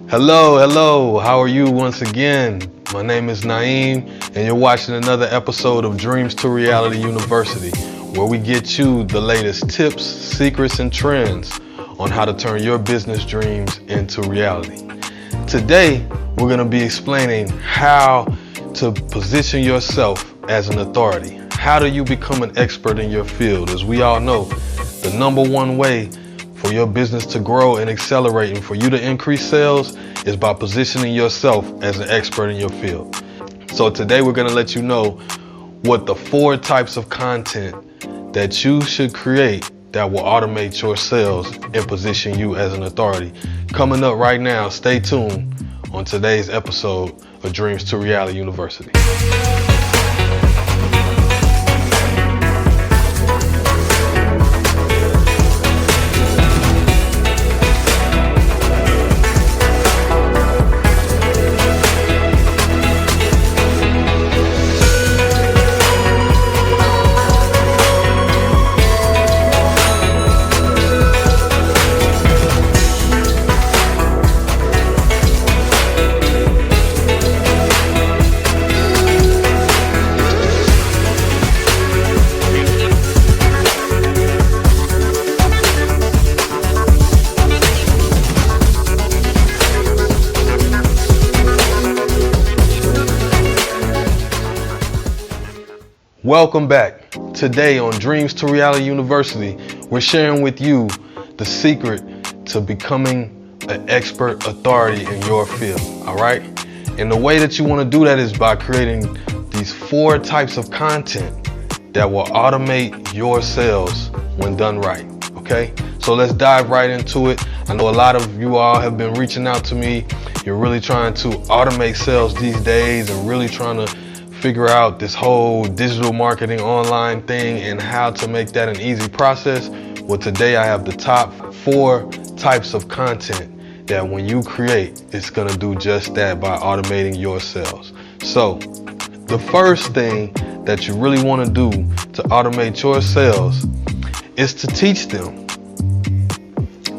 Hello, how are you once again? My name is Naeem, and you're watching another episode of Dreams to Reality University, where we get you the latest tips, secrets, and trends on how to turn your business dreams into reality. Today, we're going to be explaining how to position yourself as an authority. How do you become an expert in your field? As we all know, the number one way for your business to grow and accelerate and for you to increase sales is by positioning yourself as an expert in your field. So today we're going to let you know what the 4 types of content that you should create that will automate your sales and position you as an authority. Coming up right now, stay tuned on today's episode of Dreams to Reality University. Welcome back. Today on Dreams to Reality University, we're sharing with you the secret to becoming an expert authority in your field, all right? And the way that you want to do that is by creating these 4 types of content that will automate your sales when done right, okay? So let's dive right into it. I know a lot of you all have been reaching out to me. You're really trying to automate sales these days and really trying to figure out this whole digital marketing online thing and how to make that an easy process. Well, today I have the top 4 types of content that when you create, it's gonna do just that by automating your sales. So the first thing that you really wanna do to automate your sales is to teach them.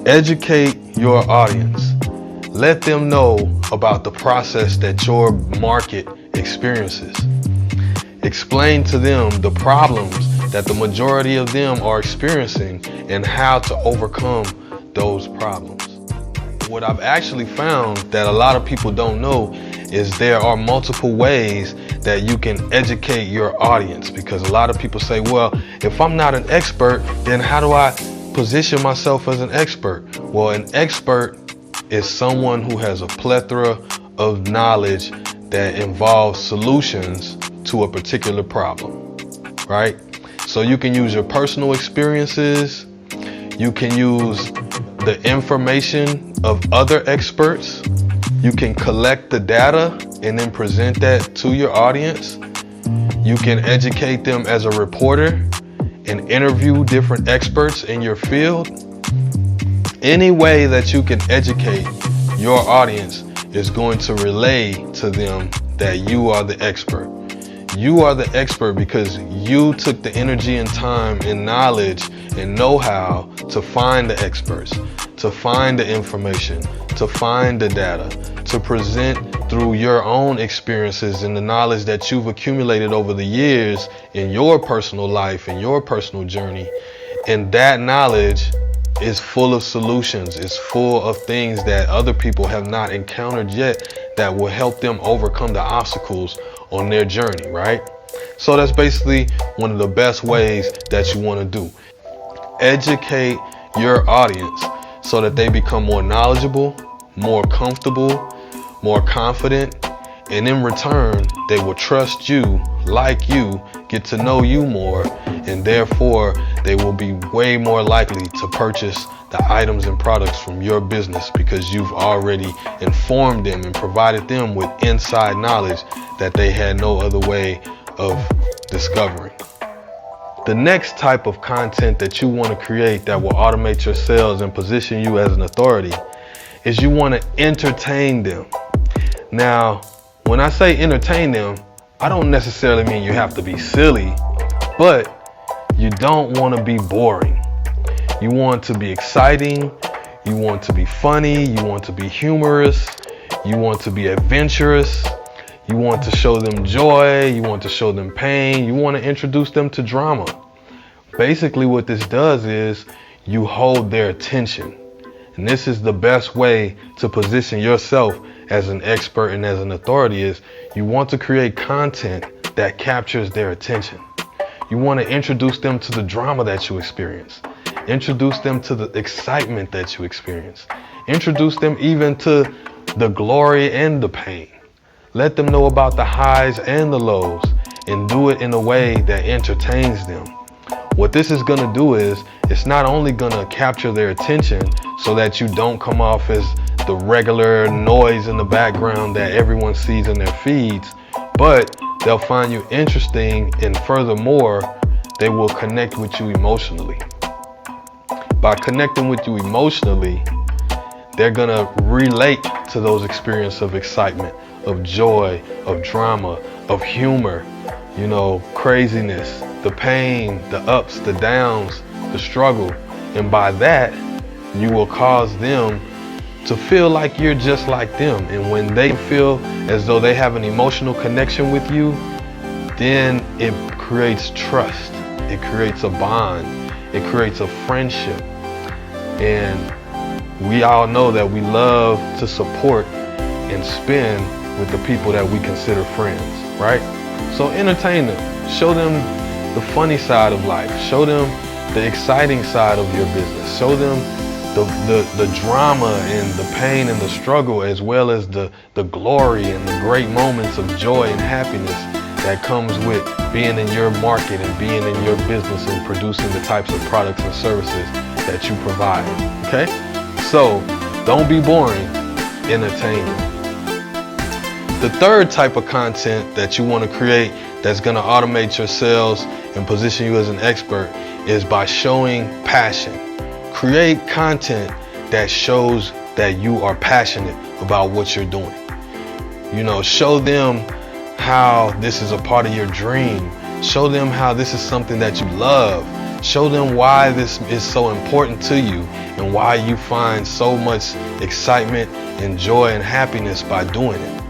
Educate your audience. Let them know about the process that your market experiences. Explain to them the problems that the majority of them are experiencing and how to overcome those problems. What I've actually found that a lot of people don't know is there are multiple ways that you can educate your audience, because a lot of people say, well, if I'm not an expert, then how do I position myself as an expert? Well, an expert is someone who has a plethora of knowledge that involves solutions to a particular problem, right? So you can use your personal experiences, you can use the information of other experts, you can collect the data and then present that to your audience, you can educate them as a reporter and interview different experts in your field. Any way that you can educate your audience is going to relay to them that you are the expert. You are the expert because you took the energy and time and knowledge and know-how to find the experts, to find the information, to find the data, to present through your own experiences and the knowledge that you've accumulated over the years in your personal life and your personal journey. And that knowledge is full of solutions. It's full of things that other people have not encountered yet that will help them overcome the obstacles on their journey, right? So that's basically one of the best ways that you want to do. Educate your audience so that they become more knowledgeable, more comfortable, more confident, and in return, they will trust you, like you, get to know you more, and therefore they will be way more likely to purchase the items and products from your business because you've already informed them and provided them with inside knowledge that they had no other way of discovering. The next type of content that you want to create that will automate your sales and position you as an authority is you want to entertain them. Now, when I say entertain them, I don't necessarily mean you have to be silly, but you don't want to be boring. You want to be exciting. You want to be funny. You want to be humorous. You want to be adventurous. You want to show them joy. You want to show them pain. You want to introduce them to drama. Basically, what this does is you hold their attention. And this is the best way to position yourself as an expert and as an authority is you want to create content that captures their attention. You want to introduce them to the drama that you experience. Introduce them to the excitement that you experience. Introduce them even to the glory and the pain. Let them know about the highs and the lows and do it in a way that entertains them. What this is going to do is it's not only going to capture their attention so that you don't come off as the regular noise in the background that everyone sees in their feeds, but they'll find you interesting, and furthermore, they will connect with you emotionally. By connecting with you emotionally, they're going to relate to those experiences of excitement, of joy, of drama, of humor, craziness, the pain, the ups, the downs, the struggle. And by that, you will cause them to feel like you're just like them. And when they feel as though they have an emotional connection with you, then it creates trust. It creates a bond. It creates a friendship. And we all know that we love to support and spend with the people that we consider friends, right? So entertain them. Show them the funny side of life. Show them the exciting side of your business. Show them the drama and the pain and the struggle, as well as the glory and the great moments of joy and happiness that comes with being in your market and being in your business and producing the types of products and services that you provide. Okay? So don't be boring, entertain them. The third type of content that you want to create that's going to automate your sales and position you as an expert is by showing passion. Create content that shows that you are passionate about what you're doing. Show them how this is a part of your dream. Show them how this is something that you love. Show them why this is so important to you and why you find so much excitement and joy and happiness by doing it.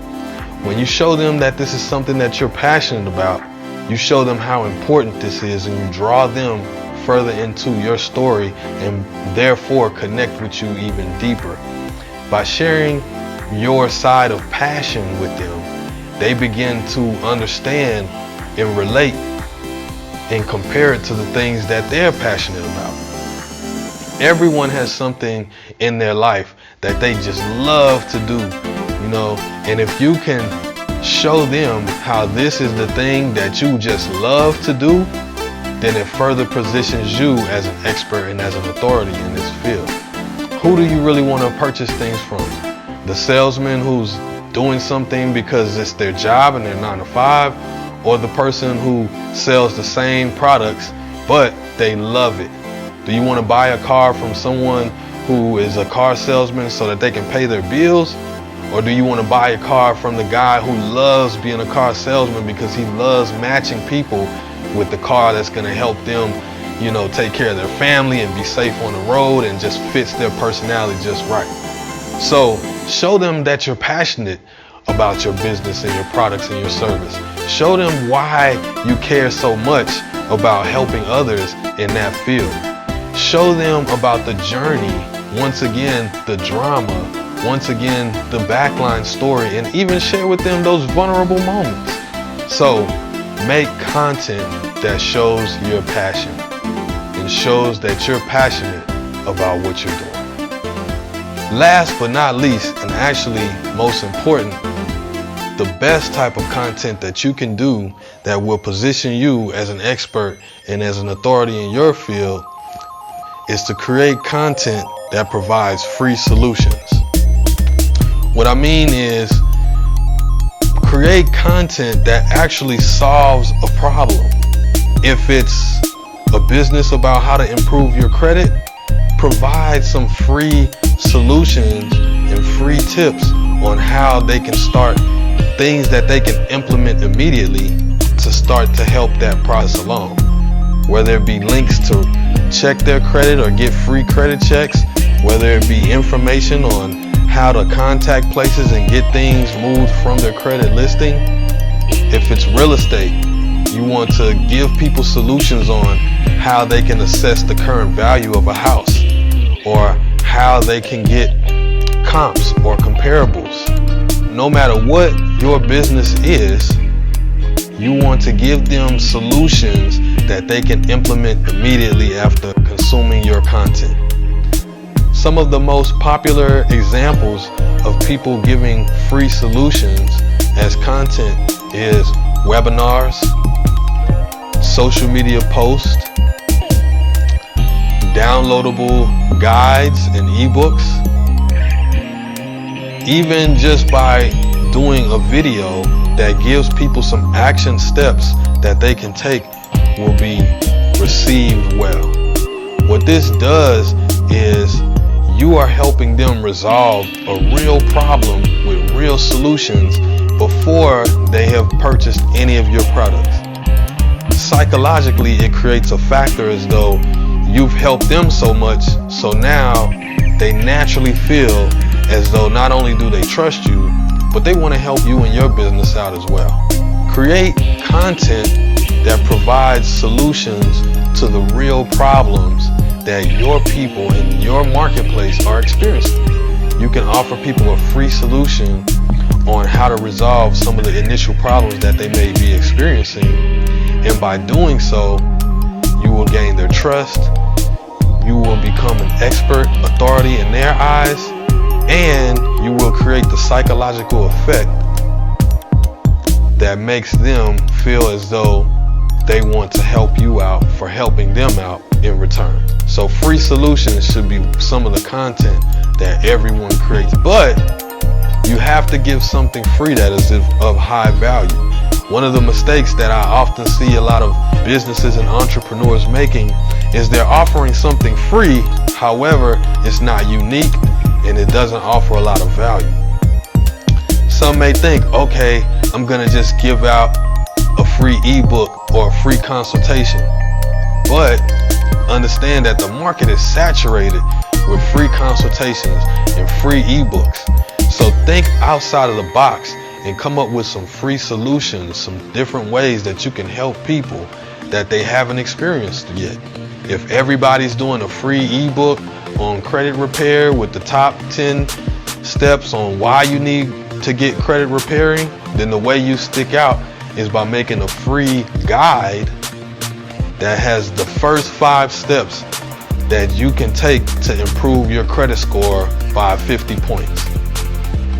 When you show them that this is something that you're passionate about, you show them how important this is, and you draw them further into your story and therefore connect with you even deeper. By sharing your side of passion with them, they begin to understand and relate and compare it to the things that they're passionate about. Everyone has something in their life that they just love to do, and if you can show them how this is the thing that you just love to do, then it further positions you as an expert and as an authority in this field. Who do you really want to purchase things from? The salesman who's doing something because it's their job and they're 9 to 5, or the person who sells the same products but they love it? Do you want to buy a car from someone who is a car salesman so that they can pay their bills? Or do you want to buy a car from the guy who loves being a car salesman because he loves matching people with the car that's going to help them, take care of their family and be safe on the road and just fits their personality just right? So show them that you're passionate about your business and your products and your service. Show them why you care so much about helping others in that field. Show them about the journey, once again, the drama, once again, the backline story, and even share with them those vulnerable moments. So make content that shows your passion and shows that you're passionate about what you're doing. Last but not least, and actually most important, the best type of content that you can do that will position you as an expert and as an authority in your field is to create content that provides free solutions. What I mean is, create content that actually solves a problem. If it's a business about how to improve your credit, provide some free solutions and free tips on how they can start things that they can implement immediately to start to help that process along. Whether it be links to check their credit or get free credit checks, whether it be information on how to contact places and get things moved from their credit listing. If it's real estate, you want to give people solutions on how they can assess the current value of a house, or how they can get comps or comparables. No matter what your business is, you want to give them solutions that they can implement immediately after consuming your content. Some of the most popular examples of people giving free solutions as content is webinars, social media posts, downloadable guides and ebooks. Even just by doing a video that gives people some action steps that they can take will be received well. What this does is you are helping them resolve a real problem with real solutions before they have purchased any of your products. Psychologically, it creates a factor as though you've helped them so much, so now they naturally feel as though not only do they trust you, but they want to help you and your business out as well. Create content that provides solutions to the real problems that your people in your marketplace are experiencing. You can offer people a free solution on how to resolve some of the initial problems that they may be experiencing, and by doing so, you will gain their trust, you will become an expert authority in their eyes, and you will create the psychological effect that makes them feel as though they want to help you out for helping them out in return. So free solutions should be some of the content that everyone creates, but you have to give something free that is of high value. One of the mistakes that I often see a lot of businesses and entrepreneurs making is they're offering something free, however, it's not unique and it doesn't offer a lot of value. Some may think, okay, I'm gonna just give out a free ebook or a free consultation, but understand that the market is saturated with free consultations and free ebooks. So think outside of the box and come up with some free solutions, some different ways that you can help people that they haven't experienced yet. If everybody's doing a free ebook on credit repair with the top 10 steps on why you need to get credit repairing, then the way you stick out is by making a free guide that has the first 5 steps that you can take to improve your credit score by 50 points.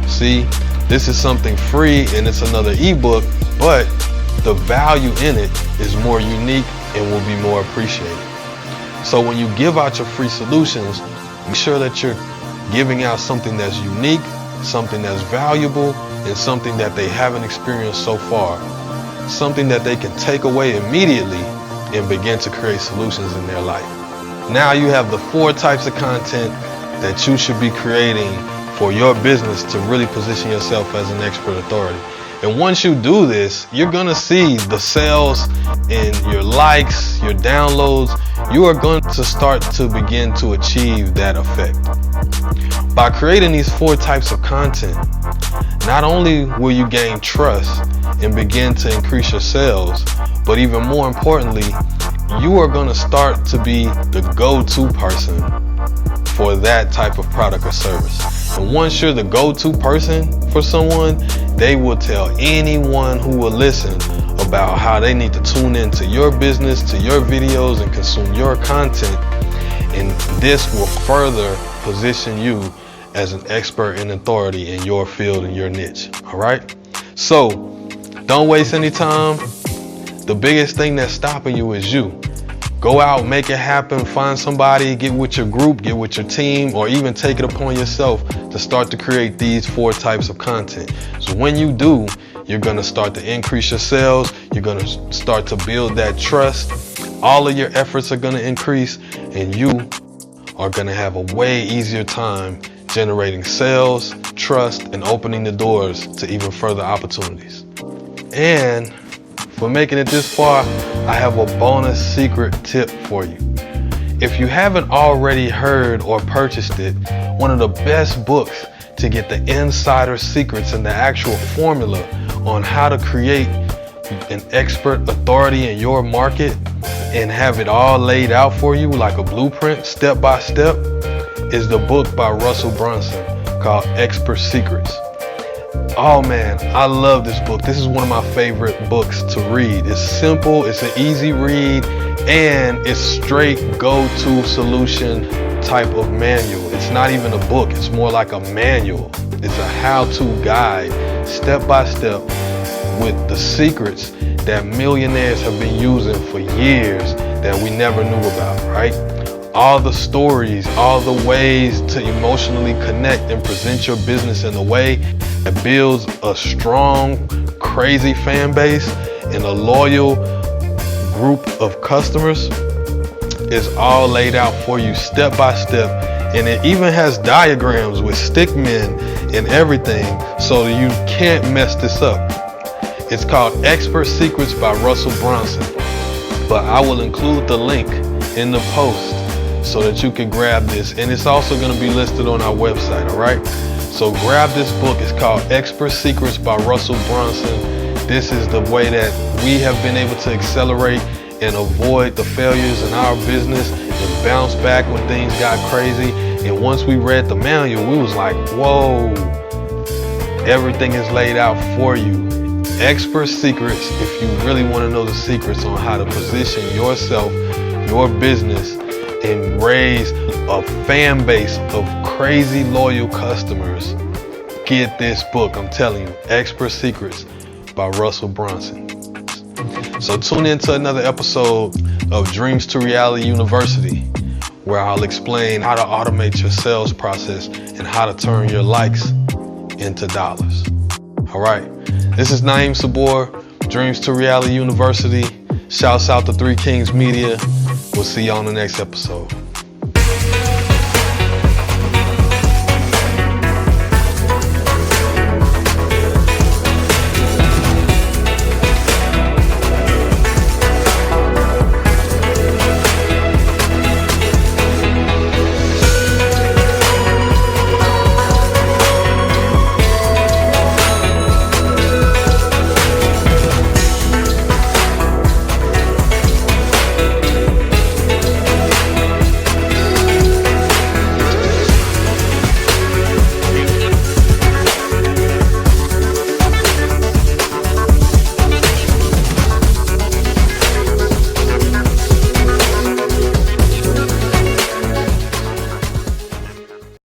See, this is something free and it's another ebook, but the value in it is more unique and will be more appreciated. So when you give out your free solutions, make sure that you're giving out something that's unique, something that's valuable, and something that they haven't experienced so far. Something that they can take away immediately and begin to create solutions in their life. Now you have the 4 types of content that you should be creating for your business to really position yourself as an expert authority. And once you do this, you're gonna see the sales and your likes, your downloads. You are going to start to begin to achieve that effect. By creating these 4 types of content, not only will you gain trust and begin to increase your sales, but even more importantly, you are going to start to be the go-to person for that type of product or service. And once you're the go-to person for someone, they will tell anyone who will listen about how they need to tune into your business, to your videos, and consume your content. And this will further position you as an expert and authority in your field and your niche. All right? So don't waste any time. The biggest thing that's stopping you is you. Go out, make it happen, find somebody, get with your group, get with your team, or even take it upon yourself to start to create these 4 types of content. So when you do, you're going to start to increase your sales. You're going to start to build that trust. All of your efforts are going to increase, and you are going to have a way easier time generating sales, trust, and opening the doors to even further opportunities. And for making it this far, I have a bonus secret tip for you. If you haven't already heard or purchased it, one of the best books to get the insider secrets and the actual formula on how to create an expert authority in your market and have it all laid out for you like a blueprint, step by step, is the book by Russell Brunson called Expert Secrets. Oh man, I love this book. This is one of my favorite books to read. It's simple, it's an easy read, and it's straight go-to solution type of manual. It's not even a book, it's more like a manual. It's a how-to guide, step by step, with the secrets that millionaires have been using for years that we never knew about, right? All the stories, all the ways to emotionally connect and present your business in a way that builds a strong, crazy fan base and a loyal group of customers is all laid out for you step by step. And it even has diagrams with stick men and everything, so you can't mess this up. It's called Expert Secrets by Russell Brunson, but I will include the link in the post so that you can grab this, and it's also going to be listed on our website, all right? So grab this book. It's called Expert Secrets by Russell Brunson. This is the way that we have been able to accelerate and avoid the failures in our business and bounce back when things got crazy. And once we read the manual, we was like, whoa, everything is laid out for you. Expert Secrets, if you really want to know the secrets on how to position yourself, your business, and raise a fan base of crazy loyal customers, get this book. I'm telling you, Expert Secrets by Russell Brunson. So tune in to another episode of Dreams to Reality University, where I'll explain how to automate your sales process and how to turn your likes into dollars. All right, this is Naeem Sabor, Dreams to Reality University. Shouts out to Three Kings Media. We'll see you on the next episode.